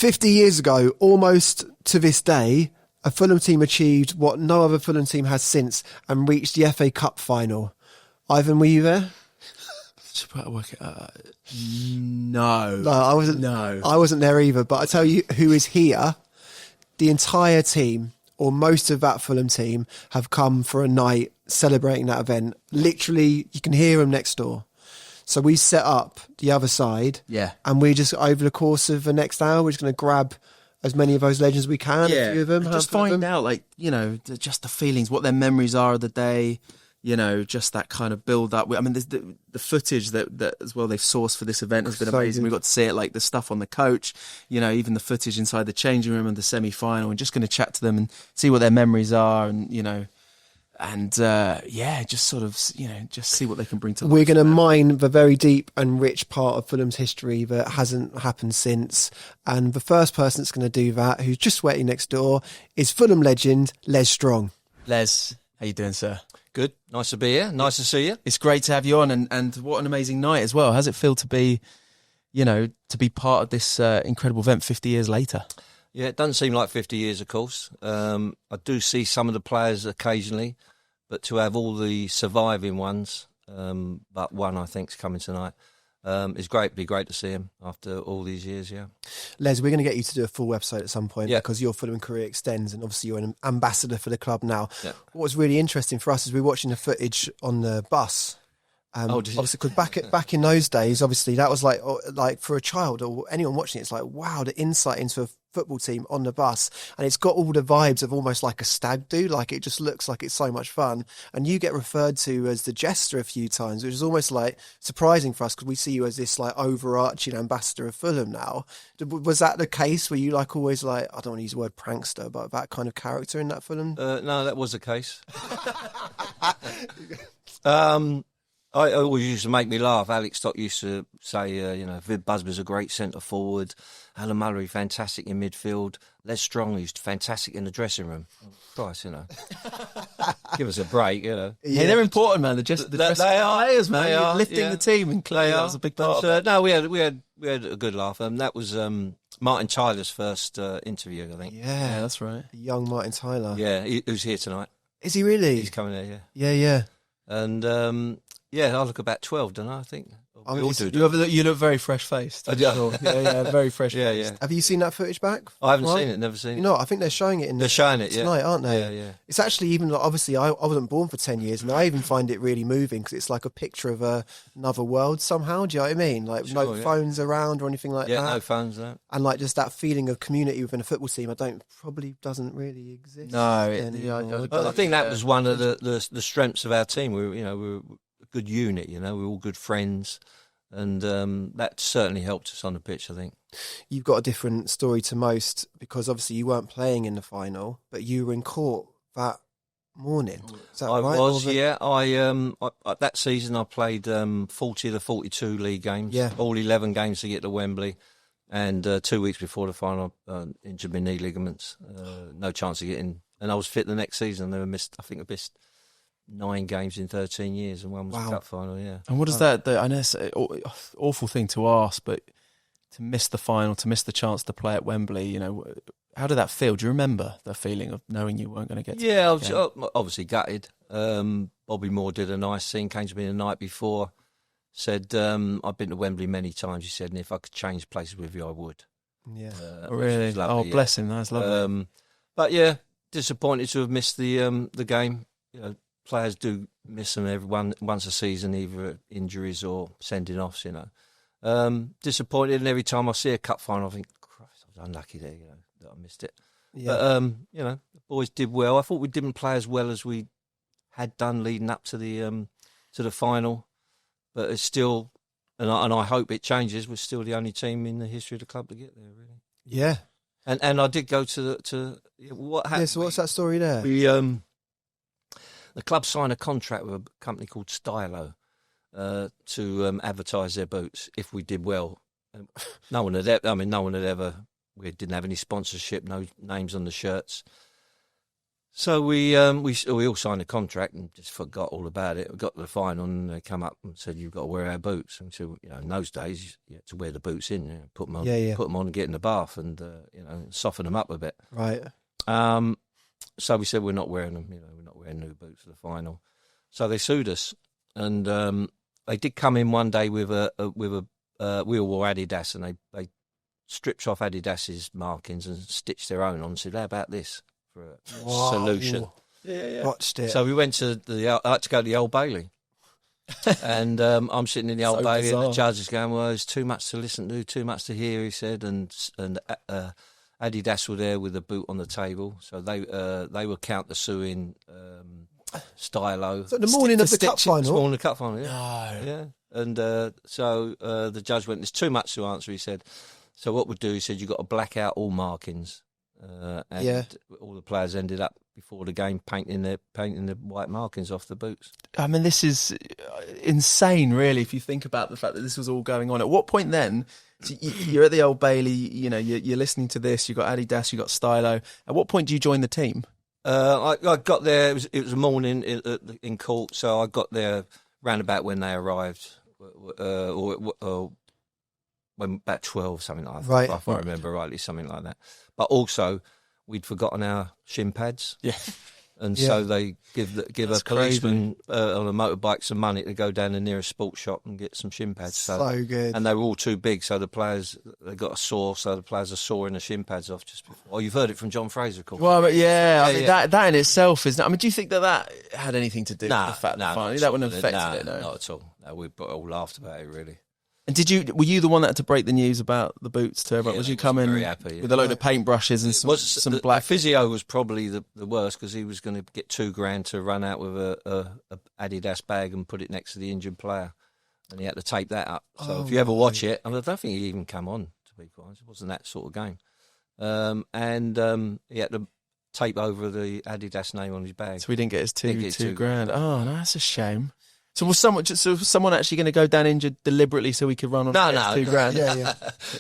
50 years ago, almost to this day, a Fulham team achieved what no other Fulham team has since and reached the FA Cup final. Ivan, were you there? No, I wasn't. No, I wasn't there either. But I tell you, who is here? The entire team, or most of that Fulham team, have come for a night celebrating that event. Literally, you can hear them next door. So we set up the other side, and we just, over the course of the next hour, we're just going to grab as many of those legends as we can, a few of them. Just find out, like, you know, just the feelings, what their memories are of the day, you know, just that kind of build up. I mean, there's the footage that as well they've sourced for this event has been amazing. Good. We've got to see it, like the stuff on the coach, you know, even the footage inside the changing room and the semi-final, and just going to chat to them and see what their memories are, and, you know, and just sort of, you know, just see what they can bring to life. We're going to mine the very deep and rich part of Fulham's history that hasn't happened since. And the first person that's going to do that, who's just waiting next door, is Fulham legend Les Strong. Les, how you doing, sir? Good. Nice to be here. Nice to see you. It's great to have you on, and what an amazing night as well. How's it feel to be, you know, to be part of this incredible event 50 years later? Yeah, it doesn't seem like 50 years, of course. I do see some of the players occasionally, but to have all the surviving ones, but one I think is coming tonight, is great. It'd be great to see him after all these years, yeah. Les, we're going to get you to do a full website at some point because your Fulham career extends, and obviously you're an ambassador for the club now. Yeah. What was really interesting for us is we were watching the footage on the bus. Obviously, because back in those days, obviously that was like for a child or anyone watching it, it's like, wow, the insight into a football team on the bus, and it's got all the vibes of almost like a stag do. Like, it just looks like it's so much fun, and you get referred to as the jester a few times, which is almost like surprising for us because we see you as this like overarching ambassador of Fulham now. Was that the case? Were you like always like, I don't want to use the word prankster, but that kind of character in that Fulham? No, that was the case. I always used to make me laugh. Alex Stott used to say, Viv Busby's a great centre forward. Alan Mullery, fantastic in midfield. Les Strong, who's fantastic in the dressing room. Christ, you know. Give us a break, you know. Yeah, they're important, man. They are players, man. They are lifting the team, and clearly that was a big part of it. No, we had a good laugh. That was Martin Tyler's first interview, I think. Yeah, that's right. Young Martin Tyler. Yeah, who's here tonight. Is he really? He's coming there, yeah. Yeah. And I look about 12, don't I think? I mean, you look very fresh-faced. Yeah, very fresh. Yeah. Have you seen that footage back? I haven't seen it, never seen it. You know, I think they're showing it tonight, aren't they? Yeah. It's actually even, like, obviously, I wasn't born for 10 years, and I even find it really moving because it's like a picture of another world somehow. Do you know what I mean? Like, no phones around or anything like that. Yeah, no phones, no. And like just that feeling of community within a football team, probably doesn't really exist. No, I think that was one of the strengths of our team. We were a good unit. You know, we were all good friends. And that certainly helped us on the pitch, I think. You've got a different story to most because obviously you weren't playing in the final, but you were in court that morning. Is that right? I was, yeah. I that season I played 40 of the 42 league games, all 11 games to get to Wembley. And 2 weeks before the final, injured my knee ligaments. No chance of getting. And I was fit the next season. I missed 9 games in 13 years, and one was the cup final, yeah. And what does that do? I know it's an awful thing to ask, but to miss the final, to miss the chance to play at Wembley, you know, how did that feel? Do you remember the feeling of knowing you weren't going to get to I was obviously gutted. Bobby Moore did a nice thing, came to me the night before, said, I've been to Wembley many times, he said, and if I could change places with you, I would. Yeah. Really? Lovely, bless him, that's lovely. But yeah, disappointed to have missed the game. You know, players do miss them once a season, either injuries or sending offs, you know. Disappointed, and every time I see a cup final, I think, Christ, I was unlucky there, you know, that I missed it. Yeah. But, you know, the boys did well. I thought we didn't play as well as we had done leading up to the final, but it's still, and I hope it changes, we're still the only team in the history of the club to get there, really. Yeah. And I did go to what happened. Yeah, so what's that story there? We, the club signed a contract with a company called Stylo to advertise their boots if we did well. No one had ever. We didn't have any sponsorship, no names on the shirts. So we all signed a contract and just forgot all about it. We got to the final and they come up and said, "You've got to wear our boots." And so, in those days, you had to wear the boots in, put them on, put them on and get in the bath and, soften them up a bit. Right. So we said, we're not wearing them, we're not wearing new boots for the final. So they sued us. And they did come in one day with we all wore Adidas and they stripped off Adidas's markings and stitched their own on and said, "How about this for a solution?" Yeah. Watched it. So we went to I had to go to the Old Bailey. And I'm sitting in the Old Bailey bizarre. And the judge is going, "Well, there's too much to listen to, too much to hear," he said. And Adidas were there with a boot on the table. So they were counter-suing Stylo. So the morning of the cup final? The morning of the cup final, yeah. No. Yeah. And so the judge went, "There's too much to answer," he said. So what we'd do, he said, "You've got to black out all markings." And all the players ended up before the game painting the white markings off the boots. I mean, this is insane, really, if you think about the fact that this was all going on. At what point then, so you're at the Old Bailey, you're listening to this, you've got Adidas, you've got Stylo. At what point do you join the team? I got there, it was a morning in court, so I got there round about when they arrived, or when about 12, something like that. Right. If I remember rightly, something like that. But also, we'd forgotten our shin pads. Yeah. And so they give a policeman on a motorbike some money to go down the nearest sports shop and get some shin pads. So good. And they were all too big, so the players, they got a sore, so the players are sawing the shin pads off just before. Oh, you've heard it from John Fraser, of course. Well, but I mean, that in itself is... I mean, do you think that had anything to do with the fact that finally that wouldn't have affected it? No, not at all. No, we all laughed about it, really. And were you the one that had to break the news about the boots to everyone? Was you coming with a load of paintbrushes and some black? The physio was probably the worst because he was going to get $2,000 to run out with a Adidas bag and put it next to the injured player, and he had to tape that up. So if you ever watch it, I don't think he even come on, to be quite honest. It wasn't that sort of game, and he had to tape over the Adidas name on his bag. So we didn't get his $2,000. Oh no, that's a shame. So was someone actually going to go down injured deliberately so we could run on $2,000? Yeah.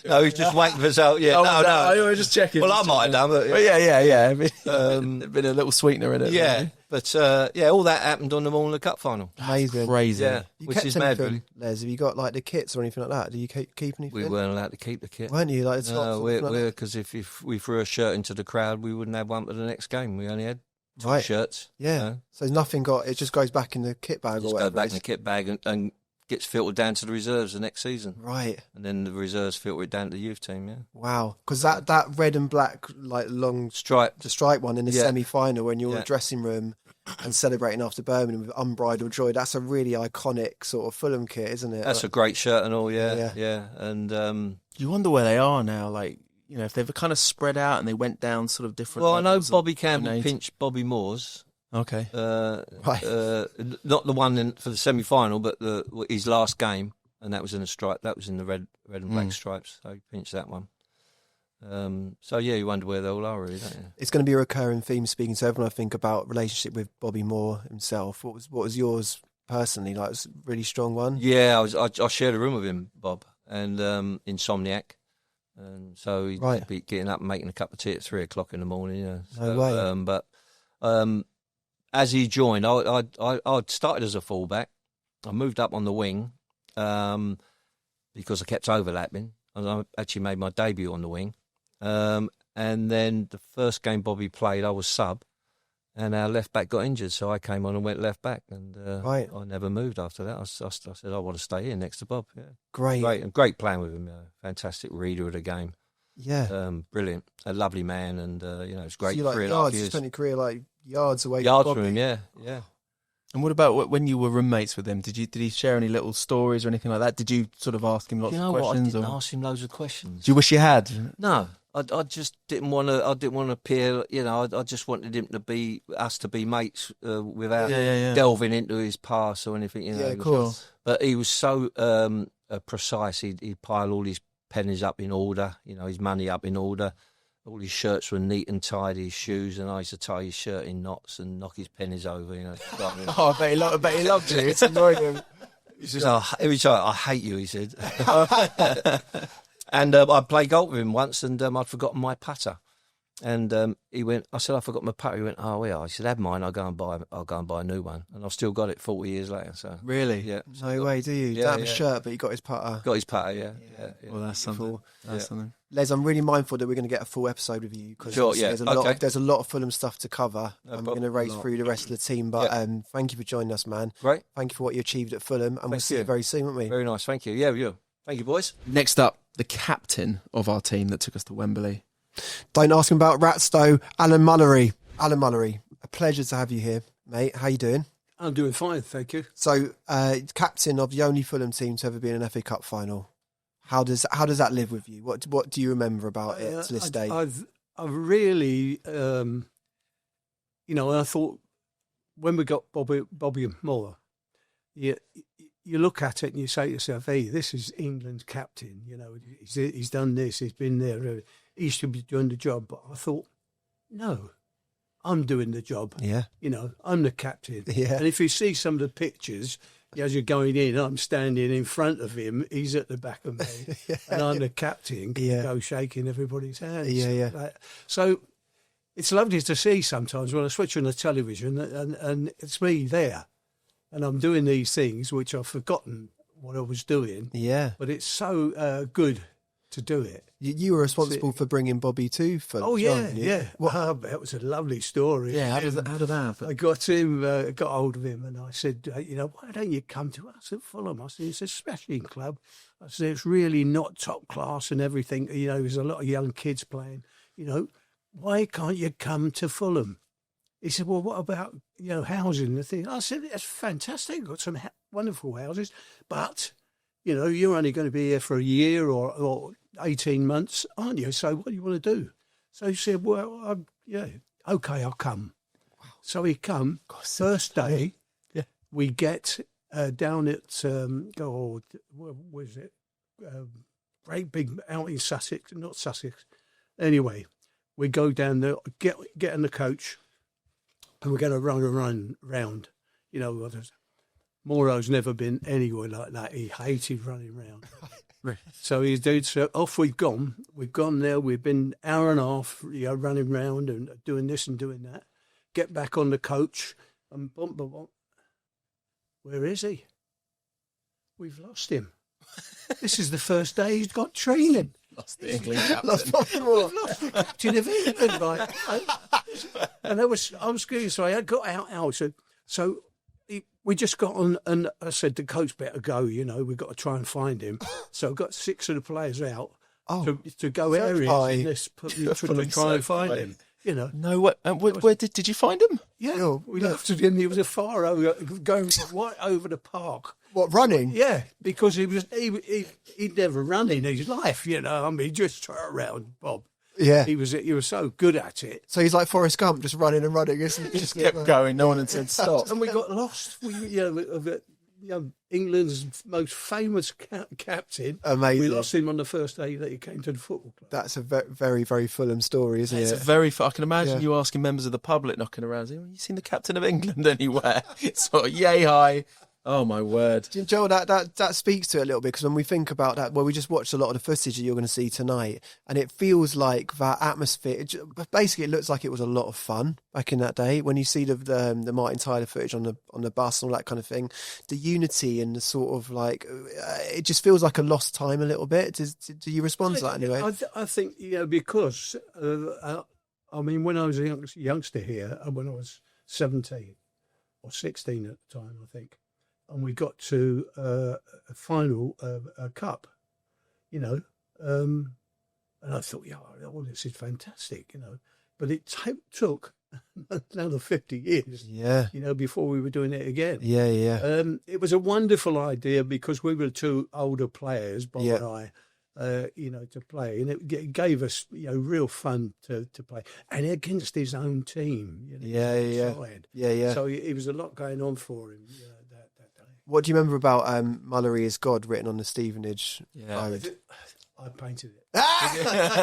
No, he's just waiting for us out. Yeah, no. I was just checking. Well, I might have done, but yeah. Been a little sweetener in it. Yeah, but all that happened on the morning of the cup final. Amazing, crazy. Yeah, which is mad. Really. Les, have you got like the kits or anything like that? Do you keep anything? We weren't allowed to keep the kit, weren't you? Like, because if we threw a shirt into the crowd, we wouldn't have one for the next game. We only had. Shirts. Yeah. So nothing it just goes back in the kit bag or whatever. Goes back in the kit bag and gets filtered down to the reserves the next season. Right. And then the reserves filter it down to the youth team, yeah. Wow. Because that red and black, like long stripe one in the semi-final when you're in the dressing room and celebrating after Birmingham with unbridled joy, that's a really iconic sort of Fulham kit, isn't it? That's a great shirt and all, yeah. And you wonder where they are now, like, if they've kind of spread out and they went down sort of different... Well, I know Bobby Campbell pinched Bobby Moore's. Okay. Right. Not the one for the semi-final, but his last game, and that was in a stripe. That was in the red and black stripes. So he pinched that one. You wonder where they all are, really, don't you? It's going to be a recurring theme speaking to everyone, I think, about relationship with Bobby Moore himself. What was yours personally? Like, it was a really strong one? Yeah, I shared a room with him, Bob, and Insomniac. And so he'd be getting up and making a cup of tea at 3 o'clock in the morning. No way. But as he joined, I started as a fullback. I moved up on the wing because I kept overlapping. And I actually made my debut on the wing. And then the first game Bobby played, I was sub. And our left back got injured, so I came on and went left back, and I never moved after that. I said I want to stay here next to Bob. Yeah, great playing with him. Fantastic reader of the game. Yeah, brilliant, a lovely man, and it's great. So you like spent your career like yards away. From him, yeah. And what about when you were roommates with him? Did he share any little stories or anything like that? Did you sort of ask him lots of questions? I didn't ask him loads of questions. Do you wish you had? No. I just didn't want to. I didn't want to appear. I just wanted him to be mates without delving into his past or anything. Yeah, cool. But he was so precise. He'd pile all his pennies up in order. His money up in order. All his shirts were neat and tidy. His shoes, and I used to tie his shirt in knots and knock his pennies over. Oh, I bet he loved you. It's annoying him. Every time, I hate you, he said. And I played golf with him once, and I'd forgotten my putter. And he went, I said, I forgot my putter. He went, oh, yeah. I said, have mine. I'll go and buy a new one. And I've still got it 40 years later. So really, yeah. No way, do you? Yeah, Don't have a shirt, but you got his putter. Got his putter, yeah. Well, that's something. That's something. Les, I'm really mindful that we're going to get a full episode with you because there's a lot of Fulham stuff to cover, and we're going to race through the rest of the team. But thank you for joining us, man. Great. Thank you for what you achieved at Fulham, and we'll see you very soon, won't we? Very nice. Thank you. Yeah. Thank you, boys. Next up, the captain of our team that took us to Wembley. Don't ask him about Ratstow, Alan Mullery. Alan Mullery, a pleasure to have you here, mate. How you doing? I'm doing fine, thank you. So, captain of the only Fulham team to ever be in an FA Cup final. How does that live with you? What do you remember about it to this day? I've really, I thought when we got Bobby and Mellor, you look at it and you say to yourself, hey, this is England's captain. You know, he's done this, he's been there. He should be doing the job. But I thought, no, I'm doing the job. Yeah. You know, I'm the captain. Yeah. And if you see some of the pictures, as you're going in, I'm standing in front of him. He's at the back of me. And I'm the captain. Go shaking everybody's hands. Yeah. So it's lovely to see sometimes when I switch on the television and it's me there. And I'm doing these things which I've forgotten what I was doing. Yeah. But it's so good to do it. You were responsible for bringing Bobby to Fulham. Oh, yeah. That was a lovely story. Yeah, how did that happen? I got hold of him and I said, why don't you come to us at Fulham? I said, it's a smashing club. I said, it's really not top class and everything. You know, there's a lot of young kids playing. You know, why can't you come to Fulham? He said, well, what about, housing and thing? I said, it's fantastic. We've got some wonderful houses, but, you're only going to be here for a year or 18 months, aren't you? So what do you want to do? So he said, well, okay, I'll come. Wow. So he come. First day, we get down at, where is it? Great big out in Sussex, not Sussex. Anyway, we go down there, get in the coach, and we're going to run round. Moro's never been anywhere like that. He hated running around. So he did. So off we've gone. We've gone there. We've been an hour and a half, running around and doing this and doing that. Get back on the coach and where is he? We've lost him. This is the first day he's got training. Lost the England captain. Lost the captain of England, right? And I was going. So I got out. So we just got on, and I said the coach better go. We've got to try and find him. So I got 6 of the players out to go areas to try and find him. No, where did you find him? Yeah, we left him. He was a far over, going right over the park. What, running? Yeah, because he'd never run in his life. Just try around, Bob. Yeah, he was so good at it. So he's like Forrest Gump, just running and running. Isn't he? Just kept going. No one had said stop. And we got lost. England's most famous captain. Amazing. We lost him on the first day that he came to the football club. That's a very, very Fulham story, isn't it? It's I can imagine you asking members of the public knocking around, saying, you seen the captain of England anywhere? It's sort of yay high. Oh, my word. Joel, that speaks to it a little bit, because when we think about that, we just watched a lot of the footage that you're going to see tonight, and it feels like that atmosphere, basically it looks like it was a lot of fun back in that day. When you see the Martin Tyler footage on the bus and all that kind of thing, the unity and the sort of like, it just feels like a lost time a little bit. Do you respond to that anyway? I think, because, when I was a youngster here, when I was 17 or 16 at the time, I think, and we got to a final, a cup, and I thought, this is fantastic, but it took another 50 years, before we were doing it again. Yeah. It was a wonderful idea because we were 2 older players, Bob and I, to play, and it gave us, real fun to play, and against his own team. So it was a lot going on for him. That day. What do you remember about Mullery is God written on the Stevenage Road? I painted it. I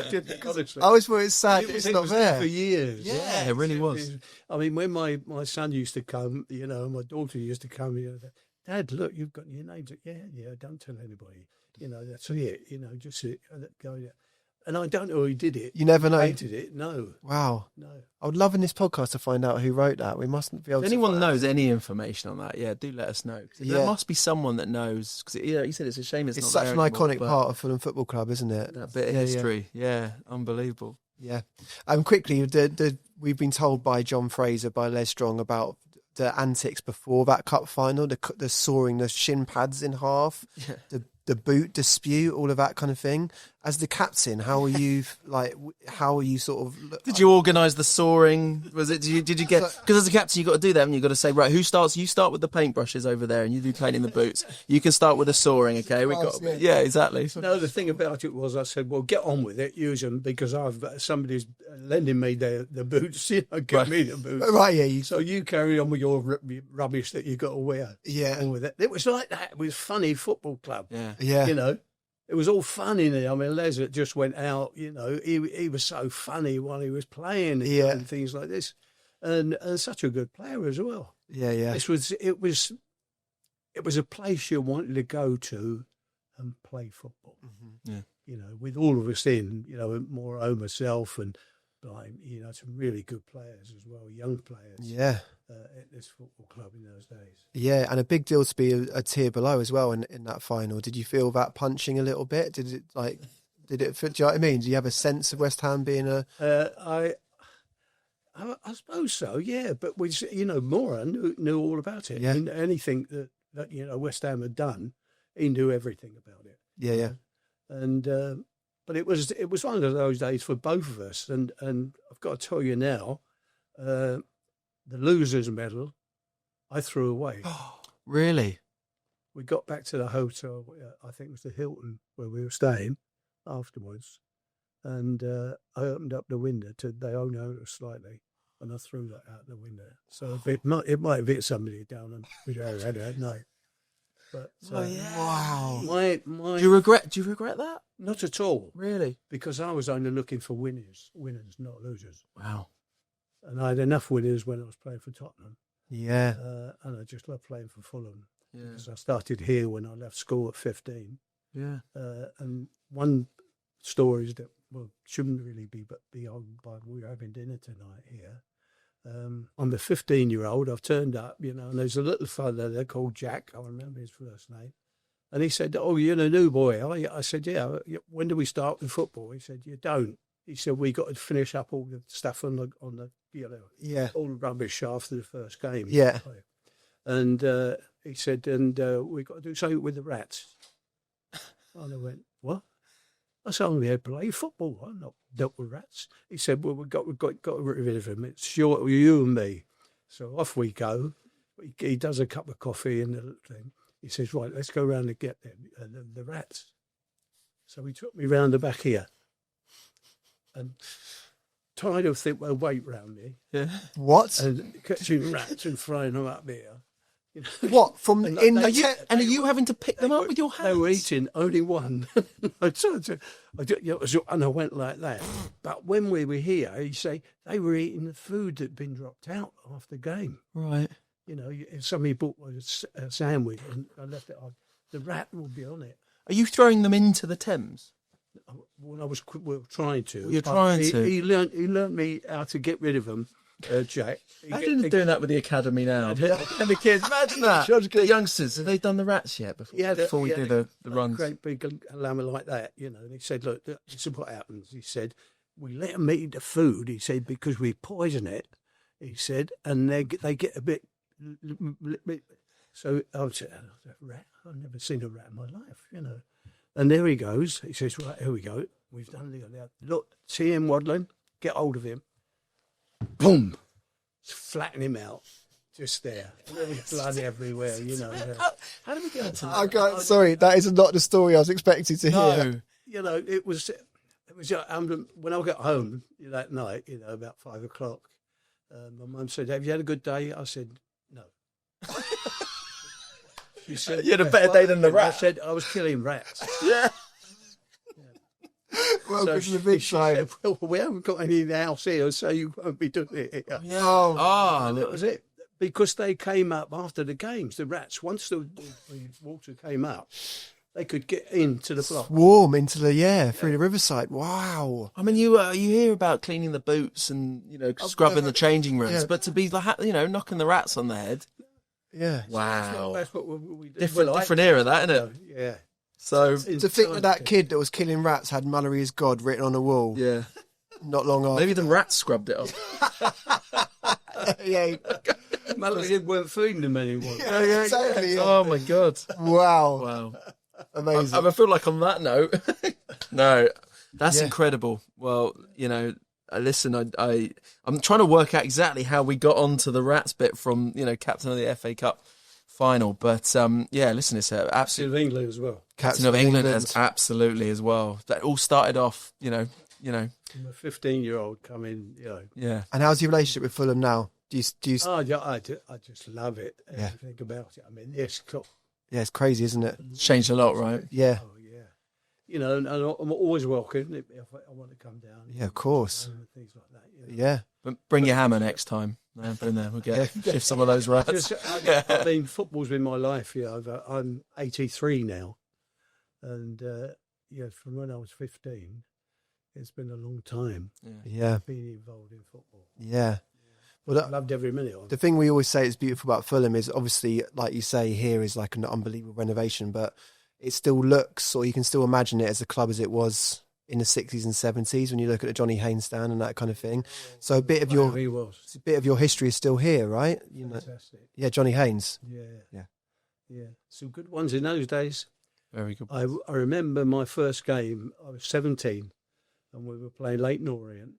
didn't. I always thought it's sad it's not there for years. Yeah, it really was. When my son used to come, and my daughter used to come, Dad, look, you've got your names. Yeah, don't tell anybody. That's it. Just go there. And I don't know who did it. You never know. Painted it? No. Wow. No. I would love in this podcast to find out who wrote that. We mustn't be able If to. anyone knows any information on that, do let us know. Yeah. There must be someone that knows. Because you said it's a shame it's not such there an anymore, iconic part of Fulham Football Club, isn't it? That bit of history. Yeah, unbelievable. Yeah. Quickly, we've been told by John Fraser, by Les Strong, about the antics before that cup final, the sawing the shin pads in half, the boot dispute, all of that kind of thing. As the captain, how are you sort of? Did you organise the soaring? Was it? Did you get? Because as a captain, you got to do that, and you got to say, right, who starts? You start with the paintbrushes over there, and you do painting the boots. You can start with the soaring, okay? We got, exactly. No, the thing about it was, I said, well, get on with it, use them, because somebody's lending me the boots. Get me the boots. Right, yeah. So you carry on with your rubbish that you got to wear. Yeah, on with it. It was like that. It was funny football club. Yeah. It was all fun in there. I mean, Les just went out, he was so funny while he was playing and things like this. And such a good player as well. Yeah. It was a place you wanted to go to and play football. Mm-hmm. Yeah. With all of us in, Mauro, myself, and some really good players as well, young players. Yeah. At this football club in those days. Yeah, and a big deal to be a tier below as well in that final. Did you feel that punching a little bit? Did it fit? Do you know what I mean? Do you have a sense of West Ham being a? I suppose so. Yeah, but Mauro knew all about it. Yeah. And anything that West Ham had done, he knew everything about it. Yeah. And but it was one of those days for both of us. And I've got to tell you now. The losers' medal, I threw away. Really? We got back to the hotel, I think it was the Hilton where we were staying afterwards, and I opened up the window they only owned us slightly, and I threw that out the window. So it might have hit somebody down and we had that night. But wow! Do you regret that? Not at all, really, because I was only looking for winners, not losers. Wow. And I had enough winners when I was playing for Tottenham. Yeah. And I just loved playing for Fulham. Yeah. Because I started here when I left school at 15. Yeah. And one story is that, shouldn't really be beyond, but we're having dinner tonight here. I'm the 15-year-old. I've turned up, and there's a little fella there called Jack. I remember his first name. And he said, "Oh, you're the new boy." I said, "Yeah. When do we start with football?" He said, "You don't." He said, "We got to finish up all the stuff on the all the rubbish after the first game." Yeah. And he said, we got to do something with the rats. And I went, "What?" I said, "I'm here to play football. I'm not dealt with rats." He said, "Well, we've got rid of them. It's you and me." So off we go. He does a cup of coffee and the little thing. He says, "Right, let's go round and get the rats." So he took me round the back here. And tired of thinking, weight round me. Yeah. What? And catching rats and frying them up here. What? From and in they, the are you having to pick them up with your hands? They were eating only one. And I went like that. But when we were here, you say they were eating the food that had been dropped out after the game. Right. If somebody bought a sandwich and I left it on, the rat would be on it. Are you throwing them into the Thames? When I was trying to. You're trying to. He learned me how to get rid of them, Jack. Imagine doing that with the academy now. And the kids, imagine that. The youngsters, have they done the rats yet before we do the runs? Great big llama like that, And he said, "Look, this is what happens." He said, "We let them eat the food." He said, "Because we poison it." He said, "And they get a bit." So I said, "Rat? I've never seen a rat in my life, And there he goes. He says, "Right, here we go. We've done the look. See him waddling. Get hold of him. Boom! Flatten him out. Just there. Blood everywhere. How did we get into that? Sorry, that is not the story I was expecting to hear. No. It was when I got home that night. About 5 o'clock. My mum said, "Have you had a good day?" I said, "No." She said, "You had a better day than the rat." I said, "I was killing rats." Yeah. Well, she said, "Well, we haven't got any in the house here, so you won't be doing it here." Yeah. That was it. Because they came up after the games, the rats. Once the water came up, They could get into the block. Swarm into through the riverside. Wow. I mean, you hear about cleaning the boots and, scrubbing the changing rooms, but to be, knocking the rats on the head. Yeah. Wow. That's what we did. Different era, that, isn't it? Yeah. So to think that kid that was killing rats had Mullery is God written on the wall. Yeah. Not long after. Maybe the rats scrubbed it off. Yeah. Mullery weren't feeding them anymore. Yeah, exactly. Yeah. Oh my God. Wow. Amazing. I feel like on that note, no, that's incredible. Well, listen, I'm trying to work out exactly how we got onto the rats bit from, captain of the FA Cup final. But, listen, it's absolutely... Captain of England as well. Captain of England has absolutely as well. That all started off, I'm a 15-year-old coming, Yeah. And how's your relationship with Fulham now? Do you? Oh, yeah, I just love it. Everything about it. I mean, yes, Yeah, it's crazy, isn't it? It's changed a lot, right? Yeah. Oh, yeah. And I'm always welcome if I want to come down. Yeah, of course. And things like that. Yeah. But bring your hammer next time. Put in there. We'll shift some of those rats. I mean, football's been my life. I'm 83 now, and from when I was 15, it's been a long time. Yeah. Being involved in football. Yeah. Well, I loved every minute of it. The thing we always say is beautiful about Fulham is obviously, like you say, here is like an unbelievable renovation, but it still looks, or you can still imagine it as a club as it was in the 60s and 70s when you look at the Johnny Haynes stand and that kind of thing. So a bit of your history is still here, right? Fantastic. Yeah, Johnny Haynes. Yeah. Some good ones in those days. Very good. I remember my first game. I was 17, and we were playing Leighton Orient,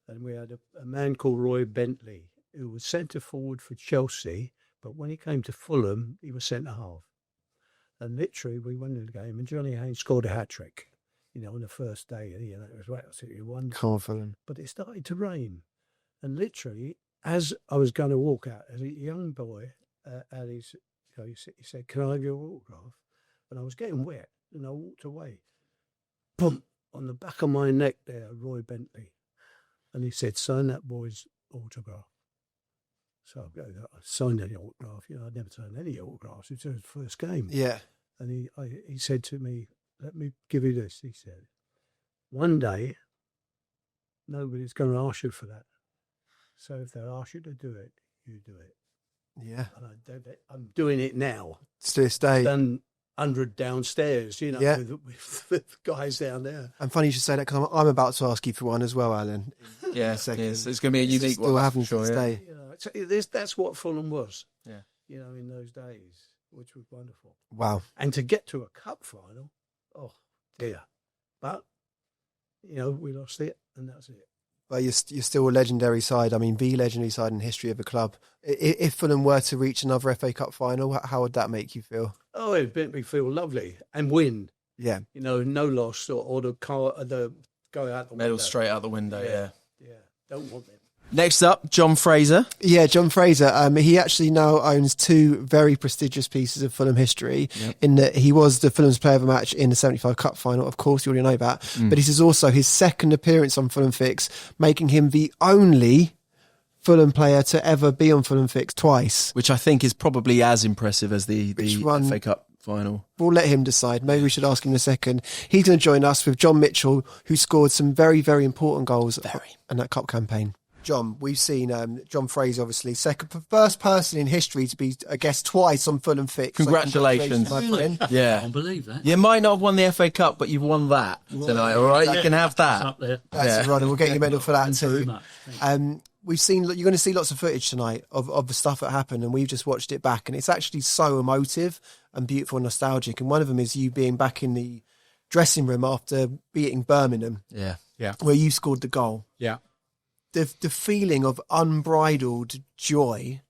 and we had a man called Roy Bentley who was centre forward for Chelsea, but when he came to Fulham, he was centre half. And literally, we won the game, and Johnny Haynes scored a hat trick. On the first day, it was absolutely wonderful. Come on, Fulham. But it started to rain, and literally, as I was going to walk out, as a young boy, he said, "Can I have your autograph?" And I was getting wet, and I walked away. Boom! On the back of my neck there, Roy Bentley. And he said, "Sign that boy's autograph." So I signed any autograph. I'd never signed any autographs. It was his first game. Yeah. And he said to me, "Let me give you this." He said, "One day, nobody's going to ask you for that. So if they ask you to do it, you do it." Yeah. And I'm doing it now. To this day. Done 100 downstairs, with guys down there. And funny you should say that because I'm about to ask you for one as well, Alan. Yeah, it's going to be a unique one. Still happens to this day. That's what Fulham was. Yeah. In those days, which was wonderful. Wow. And to get to a cup final, oh dear. But, we lost it, and that's it. Well, you're still a legendary side. I mean, the legendary side in the history of the club. If Fulham were to reach another FA Cup final, how would that make you feel? Oh, it'd make me feel lovely and win. Yeah. No loss or the go out the window. Medal straight out the window, yeah. Yeah, don't want them. Next up, John Fraser. Yeah, John Fraser. He actually now owns two very prestigious pieces of Fulham history. Yep. In that he was the Fulham's player of the match in the 75 Cup final. Of course, you already know that. But this is also his second appearance on Fulham Fix, making him the only Fulham player to ever be on Fulham Fix twice. Which I think is probably as impressive as the FA Cup final. We'll let him decide. Maybe we should ask him in a second. He's going to join us with John Mitchell, who scored some very, very important goals in that cup campaign. John, we've seen John Fraser, obviously, first person in history to be a guest twice on Fulham Fix. Congratulations. My friend. Yeah. I can't believe that. You might not have won the FA Cup, but you've won that tonight, all right? You can have that. Up there. That's right, and we'll get your medal for that too. Much. We've seen, you're going to see lots of footage tonight of the stuff that happened, and we've just watched it back, and it's actually so emotive and beautiful and nostalgic. And one of them is you being back in the dressing room after beating Birmingham. Yeah. Where you scored the goal. Yeah. The feeling of unbridled joy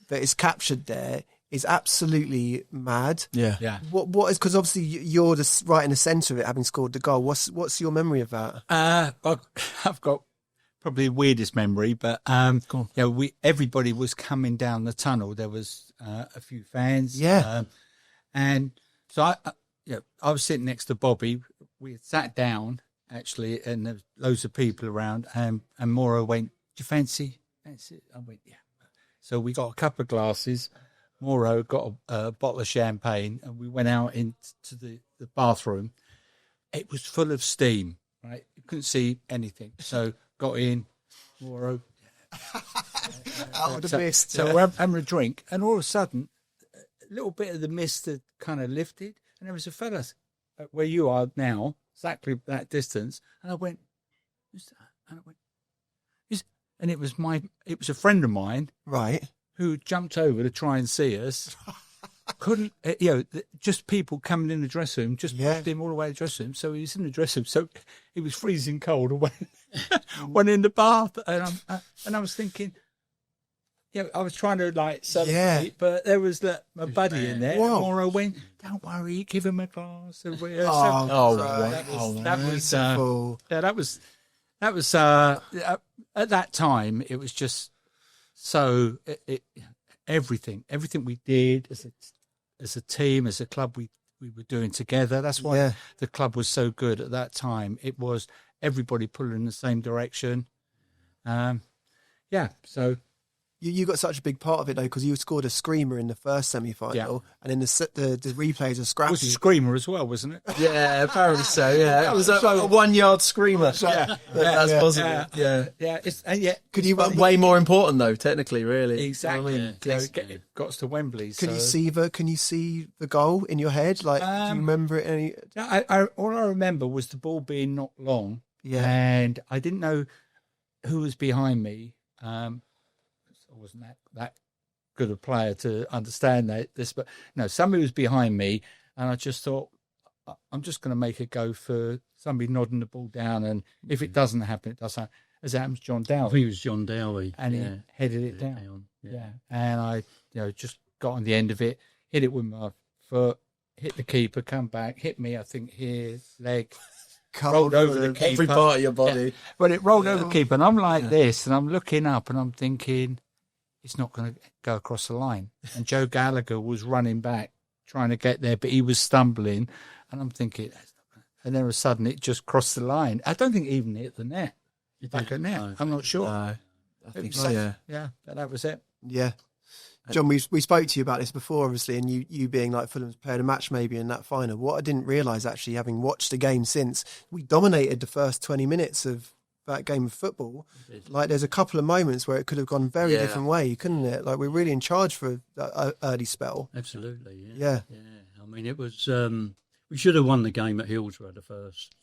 that is captured there is absolutely mad. Yeah. What is, because obviously you're just right in the centre of it, having scored the goal. What's your memory of that? I've got probably the weirdest memory, but everybody was coming down the tunnel. There was a few fans. Yeah. And so I was sitting next to Bobby. We had sat down, actually, and there was loads of people around, and Maura went, "Do you fancy it?" I went, "Yeah." So we got a couple of glasses, Moro got a bottle of champagne, and we went out into the bathroom. It was full of steam, right? You couldn't see anything. So got in, Moro. Out of the mist. So we're having a drink, and all of a sudden, a little bit of the mist had kind of lifted, and there was a fella where you are now, exactly that distance, and I went, who's that? And I went, and it was a friend of mine, right, who jumped over to try and see us. Couldn't, just people coming in the dressing room, just pushed him all the way to the dressing room. So he was in the dressing room, so he was freezing cold and went in the bath. And I was thinking, I was trying to like celebrate, but there was my buddy in there. Moro went, "Don't worry, give him a glass." That was at that time. It was just so everything we did as a team, as a club, we were doing together. That's why the club was so good at that time. It was everybody pulling in the same direction. So. You got such a big part of it though, because you scored a screamer in the first semi-final, and in the replays of scrappy. It was a screamer as well, wasn't it? Yeah, apparently so. Yeah, it was a 1 yard screamer. That's positive. Yeah. Could you? Way more important though, technically, really. Exactly. It got us to Wembley. Can you see the goal in your head? Like, do you remember it? Any? All I remember was the ball being knocked long. Yeah, and I didn't know who was behind me. I wasn't that good a player to understand this, but no, somebody was behind me, and I just thought, I'm just going to make a go for somebody nodding the ball down, and if it doesn't happen, it doesn't. As it happens, John Dowie. I think it was John Dowie, and he headed it down. And I, just got on the end of it, hit it with my foot, hit the keeper, come back, hit me. I think here, leg. Rolled over the keeper. Every part of your body. Yeah. But it rolled over the keeper, and I'm like this, and I'm looking up, and I'm thinking, it's not going to go across the line. And Joe Gallagher was running back, trying to get there, but he was stumbling, and I'm thinking, and then all of a sudden it just crossed the line. I don't think it even hit the net. Back at net. No. I'm not sure. I think so, yeah, that was it. Yeah. John, we spoke to you about this before, obviously, and you being like Fulham's player of the match maybe in that final. What I didn't realise, actually, having watched the game since, we dominated the first 20 minutes of that game of football. Like, there's a couple of moments where it could have gone very different way, couldn't it? Like, we're really in charge for that early spell. Absolutely, yeah. I mean, it was... we should have won the game at Hillsborough the first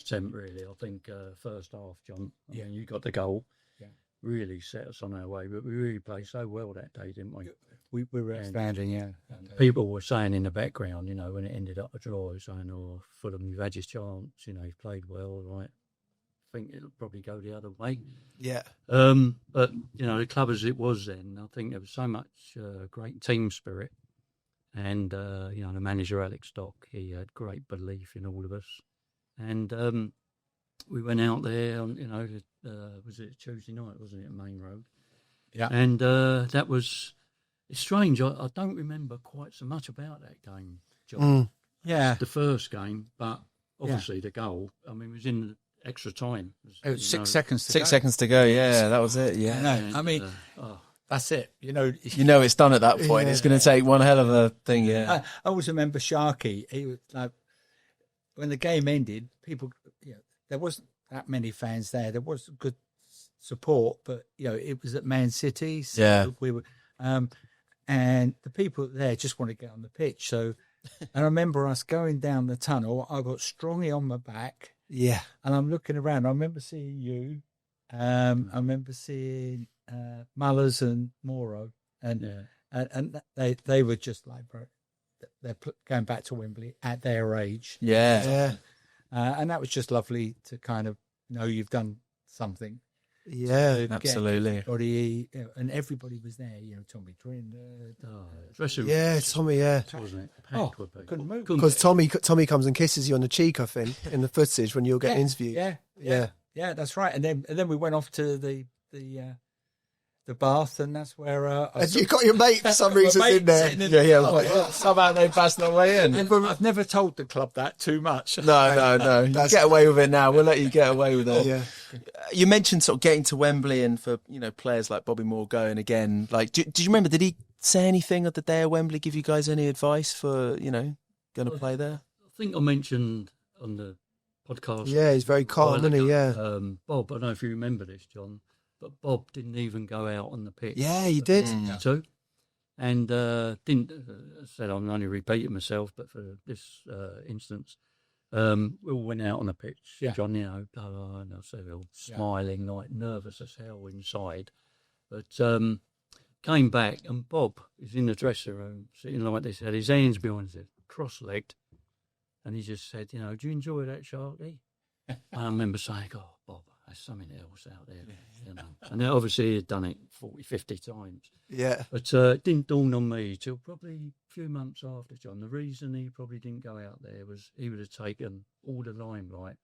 attempt, really. I think first half, John. I mean, you got the goal. Really set us on our way, but we really played so well that day, didn't we? We were outstanding, And people were saying in the background, when it ended up a draw, saying, Fulham, you've had your chance, you've played well, right? I think it'll probably go the other way. Yeah. But, the club as it was then, I think there was so much great team spirit. And, the manager, Alex Stock, he had great belief in all of us. And we went out there on, was it Tuesday night, wasn't it, at Main Road? Yeah. And it's strange, I don't remember quite so much about that game, John. Yeah. The first game, but obviously the goal, I mean, it was in the extra time. It was 6 seconds to go. 6 seconds to go, that was it, I mean, that's it. It's done at that point. It's going to take one hell of a thing, I always remember Sharky. He was like, when the game ended, people, there wasn't that many fans there. There was good support, but it was at Man City. So we were, and the people there just wanted to get on the pitch. So, and I remember us going down the tunnel. I got Strongy on my back. Yeah, and I'm looking around. I remember seeing you. I remember seeing Mullers and Moro, and they were just like, bro, they're going back to Wembley at their age. And that was just lovely to kind of know you've done something. Yeah, absolutely. Everybody, and everybody was there. Tommy Trinder. Tommy. Yeah, wasn't it? Couldn't move because Tommy comes and kisses you on the cheek. I think in the footage when you're getting interviewed. Yeah, that's right. And then we went off to the bath, and that's where and you got your mate for some reason in there. Somehow they passed their way in. I've never told the club that too much. No. You get away with it now. We'll let you get away with it. Yeah. You mentioned sort of getting to Wembley, and for players like Bobby Moore going again. Like, did you remember? Did he say anything of the day at Wembley? Give you guys any advice for, going to play there? I think I mentioned on the podcast. Yeah, he's very calm, isn't he? Yeah. Bob, I don't know if you remember this, John, but Bob didn't even go out on the pitch. Yeah, he did. Too. And didn't, said I'm only repeating myself, but for this instance, we all went out on the pitch. Yeah. John, and I said we all smiling, like nervous as hell inside. But came back, and Bob is in the dressing room, sitting like this, had his hands behind his head, cross-legged, and he just said, do you enjoy that, Sharky? And I remember saying, oh, Bob, there's something else out there, And then obviously he'd done it 40, 50 times. Yeah. But it didn't dawn on me till probably a few months after, John. The reason he probably didn't go out there was he would have taken all the limelight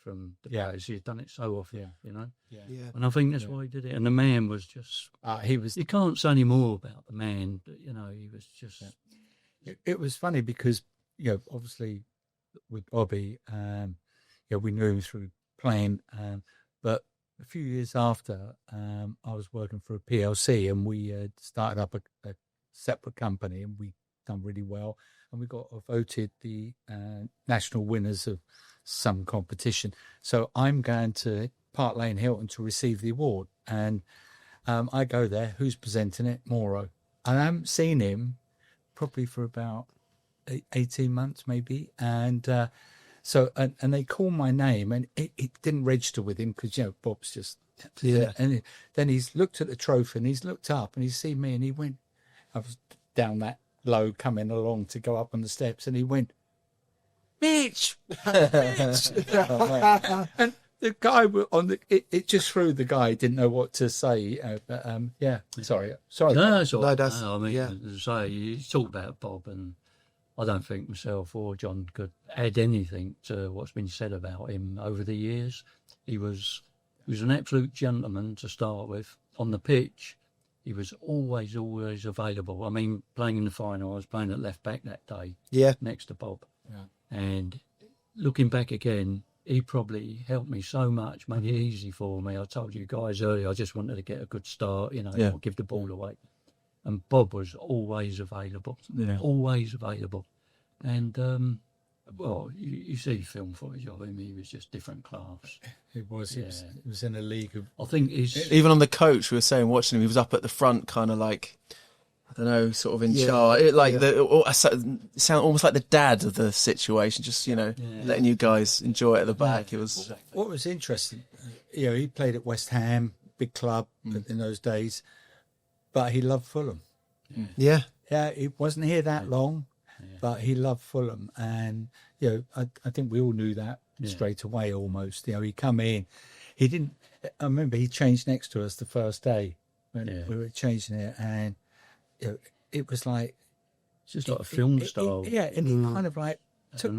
from the players. He had done it so often, Yeah. And I think that's why he did it. And the man was just... you can't say any more about the man, but, he was just... It was funny because, obviously with Bobby, we knew him through playing, but a few years after, I was working for a PLC, and we started up a separate company, and we done really well, and we got voted the national winners of some competition. So I'm going to Park Lane Hilton to receive the award, and I go there. Who's presenting it? Moro. And I haven't seen him probably for about 18 months, maybe, and. So, and they call my name, and it didn't register with him because, Bob's just... Yeah. And then he's looked at the trophy, and he's looked up, and he's seen me, and he went... I was down that low coming along to go up on the steps, and he went, Mitch! Mitch! And the guy on the... It just threw the guy, didn't know what to say. But, sorry. No, that's all right. that's... No, I mean, as I say, you talk about Bob, and... I don't think myself or John could add anything to what's been said about him over the years. He was an absolute gentleman to start with. On the pitch, he was always available. I mean, playing in the final, I was playing at left back that day, next to Bob. Yeah. And looking back again, he probably helped me so much, made it easy for me. I told you guys earlier, I just wanted to get a good start, not give the ball away. And Bob was always available, always available. And, you see film footage of him, he was just different class. It was. He was in a league of... I think he's... Even on the coach, we were saying, watching him, he was up at the front, kind of like, I don't know, sort of in charge. Sound almost like the dad of the situation, just, letting you guys enjoy it at the back. It was... What was interesting, he played at West Ham, big club in those days. But he loved Fulham. Yeah. Yeah, he wasn't here that long, but he loved Fulham. And, I think we all knew that straight away almost. He come in. He didn't... I remember he changed next to us the first day when we were changing it. And, it was like... It's just like a film style. And he kind of like... Took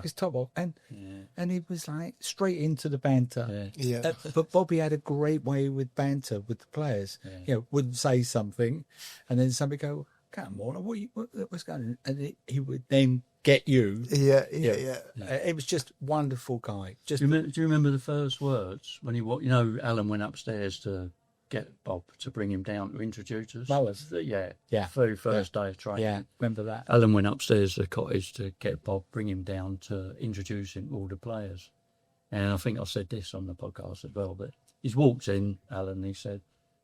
his top off and he was like straight into the banter. But Bobby had a great way with banter with the players. Wouldn't say something, and then somebody go, "Come on, what's going on?" And he would then get you. Yeah. It was just wonderful guy. Just do you remember the first words when Alan went upstairs to get Bob to bring him down to introduce us? Mellors. Very first day of training. Yeah, remember that. Alan went upstairs to the cottage to get Bob, bring him down to introduce him to all the players. And I think I said this on the podcast as well, but he's walked in, Alan, he said,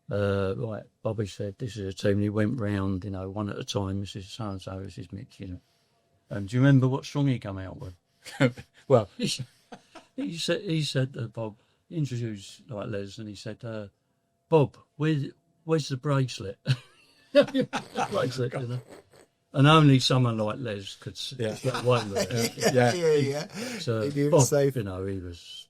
right, Bobby said, this is a team, and he went round, one at a time, this is so-and-so, this is Mitch, And do you remember what song he come out with? Well, he said to Bob, he introduced like Les, and he said, Bob, where's the bracelet? Bracelet, And only someone like Les could get away with it. So Bob, safe. he was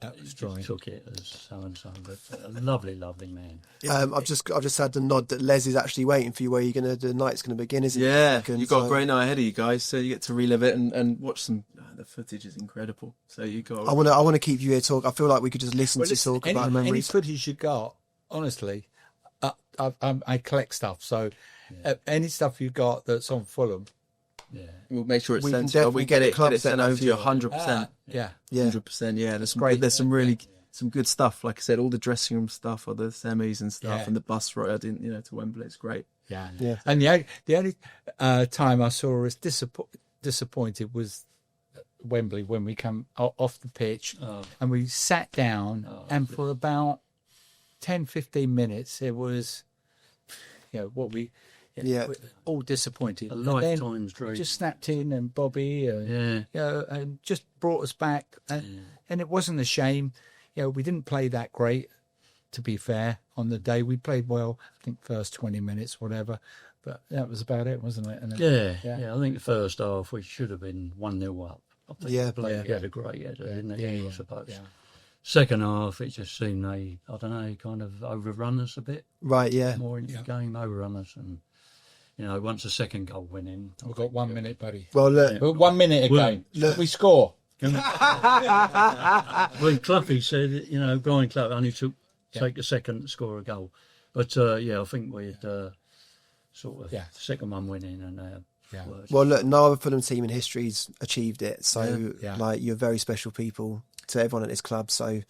took it as so and so, but a lovely, lovely man. I've just had the nod that Les is actually waiting for you. Where the night's going to begin, isn't it? Yeah, you've got a great night ahead of you guys, so you get to relive it and watch some. The footage is incredible. So you got. I want to keep you here talk. I feel like we could just listen to talk about the memories. Any footage you got, honestly, I collect stuff. So any stuff you got that's on Fulham. Yeah, we'll make sure it's we sent. We get it sent over to you 100%. Yeah, 100%. Yeah, there's some great. There's some really some good stuff. Like I said, all the dressing room stuff, or the semis and stuff, and the bus ride to Wembley. It's great. Yeah. And the only time I saw us disappointed was Wembley when we come off the pitch and we sat down and for about 10-15 minutes it was what we we're all disappointed. A lifetime's dream. Just snapped in and Bobby and just brought us back and it wasn't a shame. We didn't play that great, to be fair. On the day we played well, I think first 20 minutes, whatever, but that was about it, wasn't it? And I think the first half we should have been 1-0 up. I think Blake had a great header, didn't he? I suppose. Yeah. Second half, it just seemed they, I don't know, kind of overrun us a bit. Right, yeah. More into the game, overrun us. And, once the second goal went in. We've got 1 minute, buddy. Well, look. 1 minute again. We score. When Cloughie said, Brian Cloughie only take a second to score a goal. But, I think we'd second one went in and... Well, look, no other Fulham team in history's achieved it. So, you're very special people to everyone at this club. So,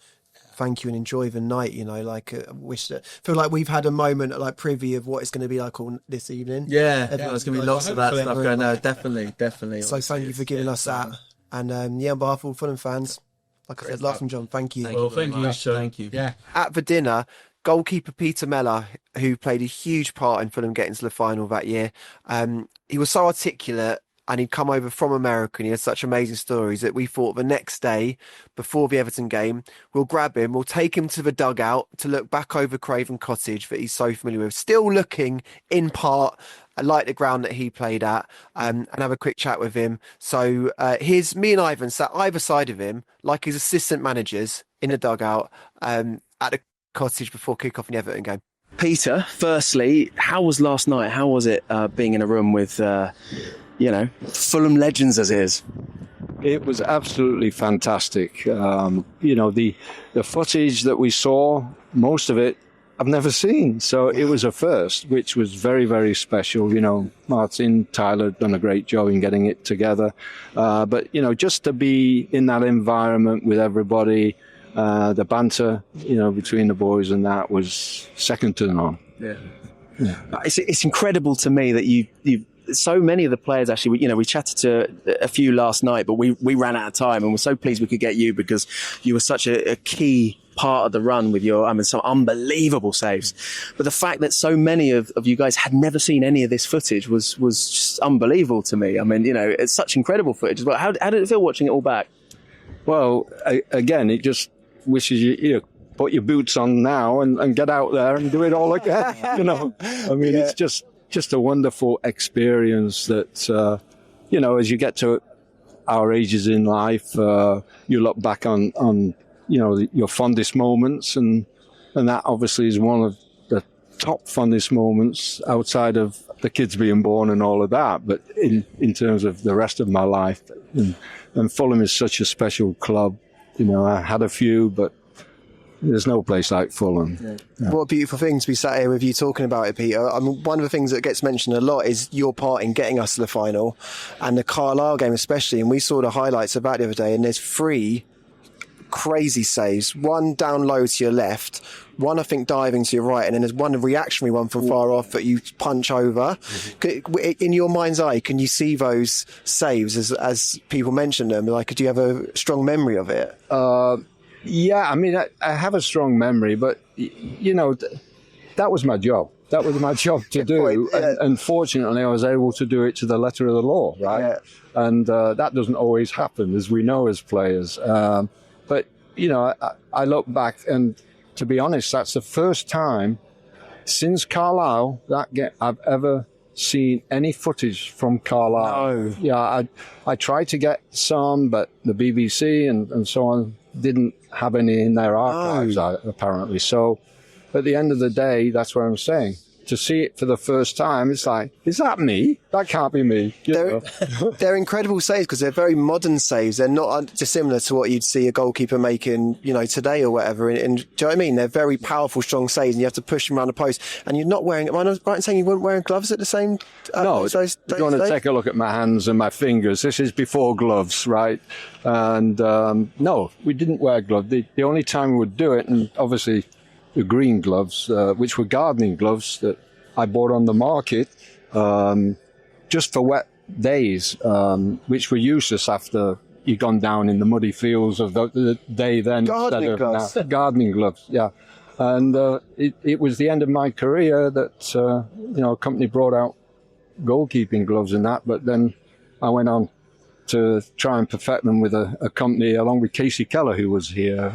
thank you and enjoy the night. Feel like we've had a moment like privy of what it's going to be like all this evening. Yeah, there's going to be lots of that stuff going on. Definitely. So, thank you for giving us that. And on behalf of all Fulham fans, like I said, Lachlan John, thank you. Thank you, sir. Thank you. Yeah. At the dinner, goalkeeper Peter Mellor, who played a huge part in Fulham getting to the final that year, he was so articulate and he'd come over from America and he had such amazing stories that we thought the next day, before the Everton game, we'll grab him, we'll take him to the dugout to look back over Craven Cottage that he's so familiar with, still looking in part like the ground that he played at, and have a quick chat with him. So here's me and Ivan sat either side of him like his assistant managers in a dugout at the Cottage before kick-off in the Everton game. Peter, firstly, how was last night? How was it being in a room with, Fulham legends as is? It was absolutely fantastic. The footage that we saw, most of it I've never seen. So it was a first, which was very, very special. Martin, Tyler done a great job in getting it together. But just to be in that environment with everybody, the banter, between the boys and that was second to none. Yeah. It's incredible to me that you so many of the players actually, we chatted to a few last night, but we ran out of time and we're so pleased we could get you because you were such a key part of the run with some unbelievable saves. But the fact that so many of you guys had never seen any of this footage was just unbelievable to me. I mean, it's such incredible footage as well. How did it feel watching it all back? Well, again, it just wishes you put your boots on now and get out there and do it all again. It's just a wonderful experience that, as you get to our ages in life, you look back on your fondest moments, and that obviously is one of the top fondest moments outside of the kids being born and all of that. But in terms of the rest of my life, and Fulham is such a special club. I had a few, but there's no place like Fulham. Yeah. What a beautiful thing to be sat here with you talking about it, Peter. I mean, one of the things that gets mentioned a lot is your part in getting us to the final, and the Carlisle game especially. And we saw the highlights of that the other day, and there's 3 crazy saves. One down low to your left, one I think diving to your right, and then there's one reactionary one from far off that you punch over. Mm-hmm. In your mind's eye, can you see those saves as people mention them? Like, do you have a strong memory of it? Yeah, I mean, I have a strong memory, but that was my job. That was my job to do. And fortunately, I was able to do it to the letter of the law, right? Yeah. And that doesn't always happen, as we know as players. But, I look back, and to be honest, that's the first time since Carlisle that I've ever seen any footage from Carlisle. No. Yeah, I tried to get some, but the BBC and so on didn't have any in their archives, apparently. So at the end of the day, that's what I'm saying. To see it for the first time, it's like, is that me? That can't be me. They're incredible saves because they're very modern saves. They're not dissimilar to what you'd see a goalkeeper making, today or whatever. And do you know what I mean? They're very powerful, strong saves, and you have to push them around the post. And you're not wearing. Am I right in saying you weren't wearing gloves at the same? No, you're going to take a look at my hands and my fingers. This is before gloves, right? And no, we didn't wear gloves. The only time we would do it, and obviously the green gloves, which were gardening gloves that I bought on the market just for wet days, which were useless after you'd gone down in the muddy fields of the day then. Gardening gloves. Gardening gloves, yeah. And it was the end of my career that, a company brought out goalkeeping gloves and that, but then I went on to try and perfect them with a company along with Casey Keller, who was here.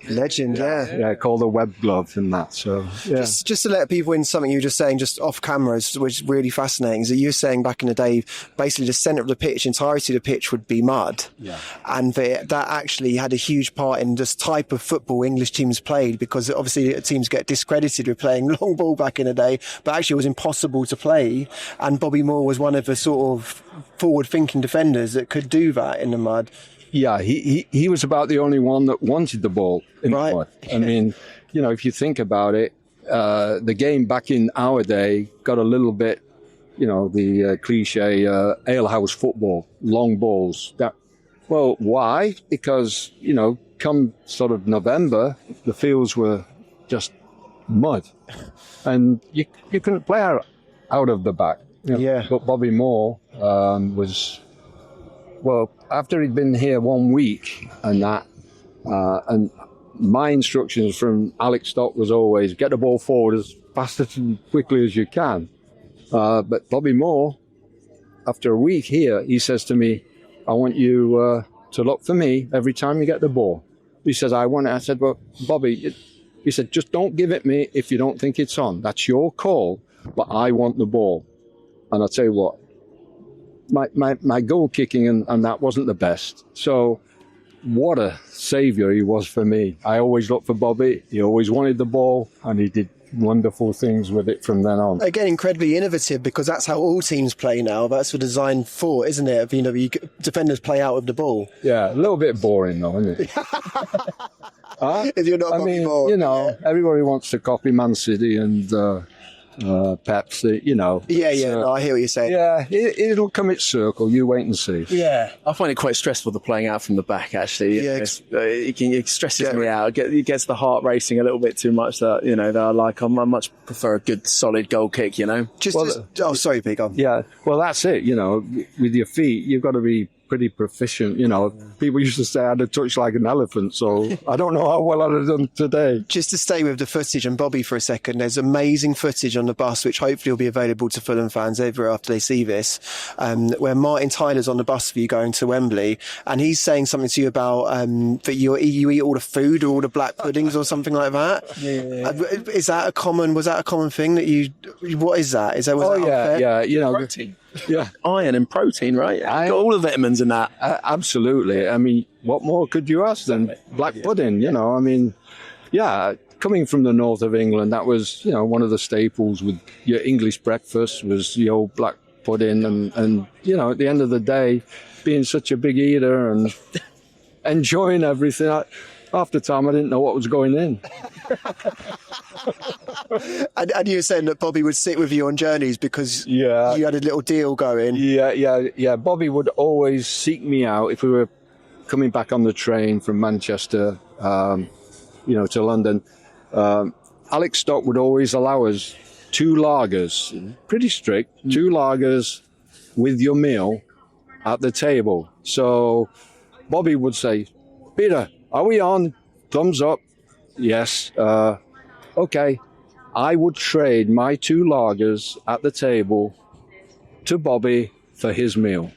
Legend, yeah. Yeah, called the Web Glove and that. So, yeah. Just to let people in something you were just saying, just off camera, which is really fascinating, is that you were saying back in the day, basically the centre of the pitch, entirety of the pitch would be mud. Yeah. And that actually had a huge part in this type of football English teams played, because obviously teams get discredited with playing long ball back in the day, but actually it was impossible to play. And Bobby Moore was one of the sort of forward-thinking defenders that could do that in the mud. Yeah, he was about the only one that wanted the ball in the mud. I mean, if you think about it, the game back in our day got a little bit, the cliche alehouse football, long balls. Well, why? Because, come sort of November, the fields were just mud. And you couldn't play out of the back. Yeah. But Bobby Moore was, well, after he'd been here 1 week and that, and my instructions from Alex Stock was always get the ball forward as fast and quickly as you can. But Bobby Moore, after a week here, he says to me, I want you to look for me every time you get the ball. He says, I want it. I said, well, Bobby, he said, just don't give it me if you don't think it's on. That's your call, but I want the ball. And I'll tell you what, my goal kicking and that wasn't the best. So what a saviour he was for me. I always looked for Bobby. He always wanted the ball, and he did wonderful things with it from then on. Again, incredibly innovative, because that's how all teams play now. That's what designed for, isn't it? Defenders play out with the ball. Yeah, a little bit boring though, isn't it? If you're not Bobby Moore, everybody wants to copy Man City and Pepsi, Yeah, no, I hear what you're saying. Yeah, it'll come its circle. You wait and see. Yeah, I find it quite stressful, the playing out from the back, actually. Yeah, it stresses me out. It gets the heart racing a little bit too much. That I much prefer a good, solid goal kick. Sorry, Pete, go on. Yeah, well, that's it. With your feet, you've got to be pretty proficient. People used to say I had a touch like an elephant, so I don't know how well I'd have done today. Just to stay with the footage and Bobby for a second, there's amazing footage on the bus, which hopefully will be available to Fulham fans ever after they see this, where Martin Tyler's on the bus for you going to Wembley, and he's saying something to you about that you eat all the food or all the black puddings or something like that. Yeah. Was that a common thing that you? What is that? Protein. Yeah, iron and protein, right? Got all the vitamins in that. Absolutely. I mean, what more could you ask than black pudding? I mean, coming from the north of England, that was one of the staples with your English breakfast was the old black pudding, and at the end of the day, being such a big eater and enjoying everything. Half the time, I didn't know what was going in. And you were saying that Bobby would sit with you on journeys because you had a little deal going. Yeah. Bobby would always seek me out if we were coming back on the train from Manchester, to London. Alex Stock would always allow us 2 lagers, pretty strict, 2 lagers with your meal at the table. So Bobby would say, Peter, are we on? Thumbs up. Yes. Okay. I would trade my 2 lagers at the table to Bobby for his meal.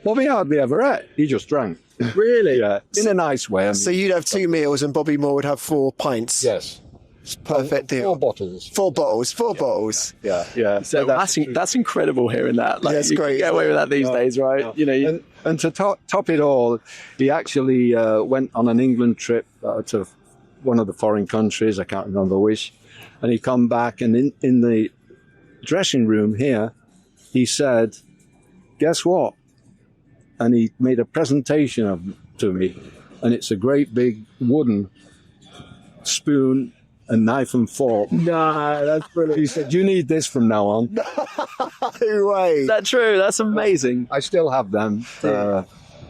Bobby hardly ever ate. He just drank. Really? Yeah. In a nice way. So you'd have 2 meals and Bobby Moore would have 4 pints? Yes. Perfect deal. 4 bottles. 4 bottles. Yeah. So that's incredible hearing that. That's great. You get away with that these days, right? Yeah. And to top it all, he actually went on an England trip to one of the foreign countries, I can't remember which, and he come back, and in the dressing room here, he said, guess what? And he made a presentation to me, and it's a great big wooden spoon, a knife and fork. No, that's brilliant. He said, you need this from now on. No way. Is that true? That's amazing. I still have them,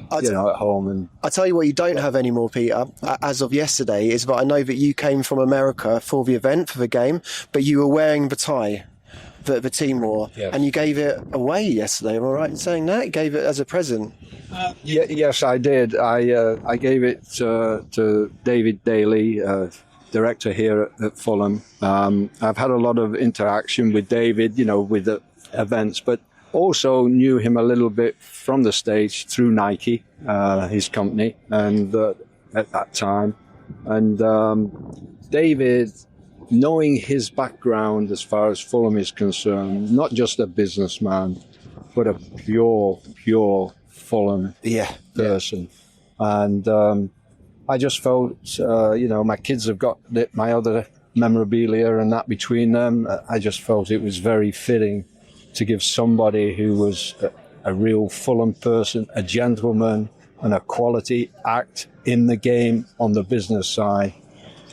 at home. And I'll tell you what you don't have anymore, Peter, as of yesterday, is that I know that you came from America for the event, for the game, but you were wearing the tie. the Timor, and you gave it away yesterday. Am I right in saying that? You gave it as a present. Yes, I did. I gave it to David Daly, director here at Fulham. I've had a lot of interaction with David, with the events, but also knew him a little bit from the stage through Nike, his company, and at that time. And David, knowing his background as far as Fulham is concerned, not just a businessman, but a pure Fulham person. And I just felt, my kids have got my other memorabilia and that between them. I just felt it was very fitting to give somebody who was a real Fulham person, a gentleman, and a quality act in the game on the business side,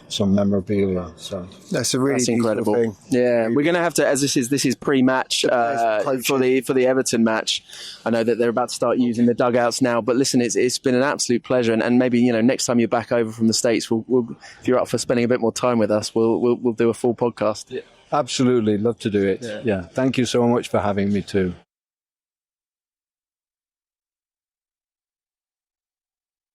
some memorabilia. So that's incredible thing. Yeah, we're going to have to, as this is pre-match for the Everton match. I know that they're about to start using the dugouts now, but listen, it's been an absolute pleasure, and maybe next time you're back over from the States, we'll if you're up for spending a bit more time with us, we'll do a full podcast. Yeah. Absolutely, love to do it. Yeah, thank you so much for having me too.